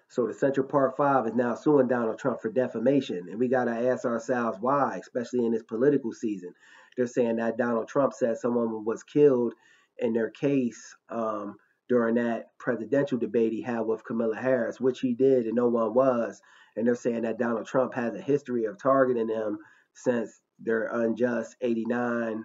So the Central Park Five is now suing Donald Trump for defamation. And we got to ask ourselves why, especially in this political season. They're saying that Donald Trump said someone was killed in their case during that presidential debate he had with Kamala Harris, which he did and no one was. And they're saying that Donald Trump has a history of targeting them since their unjust 89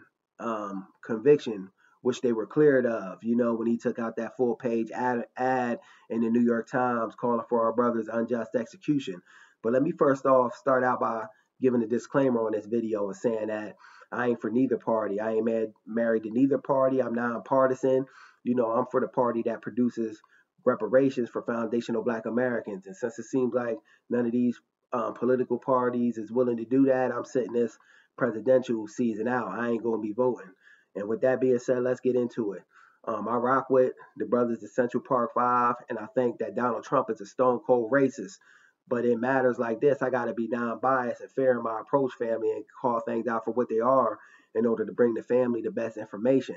conviction, which they were cleared of, when he took out that full page ad in the New York Times calling for our brother's unjust execution. But let me first off start out by giving a disclaimer on this video and saying that I ain't for neither party. I ain't married to neither party. I'm nonpartisan. I'm for the party that produces reparations for foundational Black Americans. And since it seems like none of these political parties is willing to do that, I'm sitting this presidential season out. I ain't going to be voting. And with that being said, let's get into it. I rock with the brothers, the Central Park Five, and I think that Donald Trump is a stone cold racist. But in matters like this, I got to be non-biased and fair in my approach, family, and call things out for what they are in order to bring the family the best information.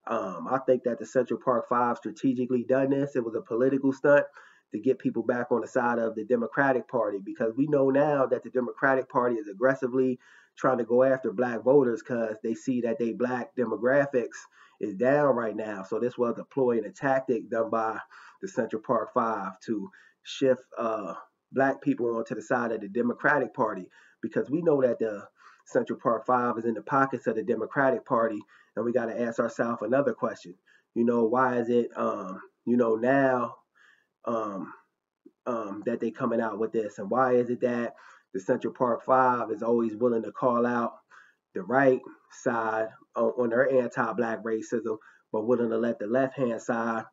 I think that the Central Park Five strategically done this. It was a political stunt to get people back on the side of the Democratic Party, because we know now that the Democratic Party is aggressively trying to go after Black voters because they see that they Black demographics is down right now. So this was a ploy and a tactic done by the Central Park Five to shift Black people onto the side of the Democratic Party, because we know that the Central Park Five is in the pockets of the Democratic Party, and we got to ask ourselves another question. Why is it, now that they coming out with this, and why is it that the Central Park Five is always willing to call out the right side on their anti-Black racism, but willing to let the left-hand side,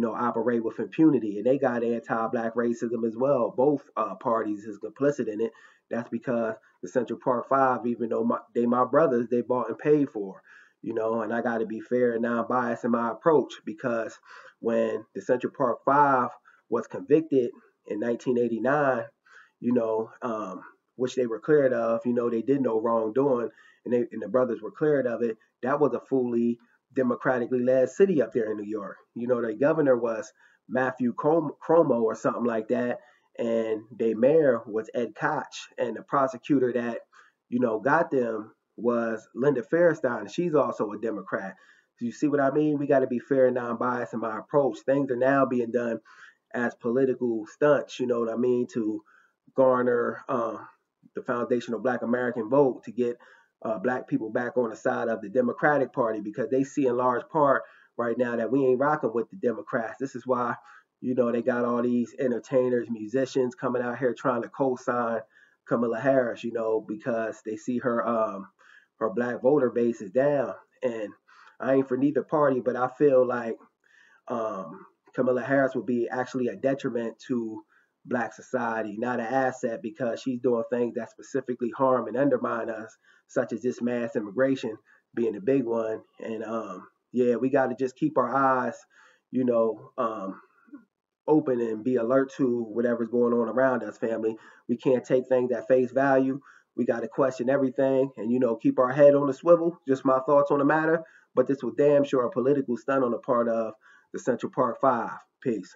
operate with impunity? And they got anti-Black racism as well. Both parties is complicit in it. That's because the Central Park Five, even though they my brothers, they bought and paid for. And I got to be fair and non-biased in my approach, because when the Central Park Five was convicted in 1989, which they were cleared of, they did no wrongdoing, and the brothers were cleared of it. That was a fully democratically led city up there in New York. The governor was Matthew Cuomo or something like that, and the mayor was Ed Koch, and the prosecutor that, got them was Linda Fairstein. She's also a Democrat. So you see what I mean? We got to be fair and non-biased in my approach. Things are now being done as political stunts, to garner the foundational Black American vote, to get Black people back on the side of the Democratic Party, because they see in large part right now that we ain't rocking with the Democrats. This is why, they got all these entertainers, musicians coming out here trying to co-sign Kamala Harris, because they see her Black voter base is down. And I ain't for neither party, but I feel like Kamala Harris would be actually a detriment to Black society, not an asset, because she's doing things that specifically harm and undermine us, such as this mass immigration being the big one. And we got to just keep our eyes, open and be alert to whatever's going on around us, family. We can't take things at face value. We got to question everything and, keep our head on the swivel. Just my thoughts on the matter. But this was damn sure a political stunt on the part of the Central Park Five. Peace.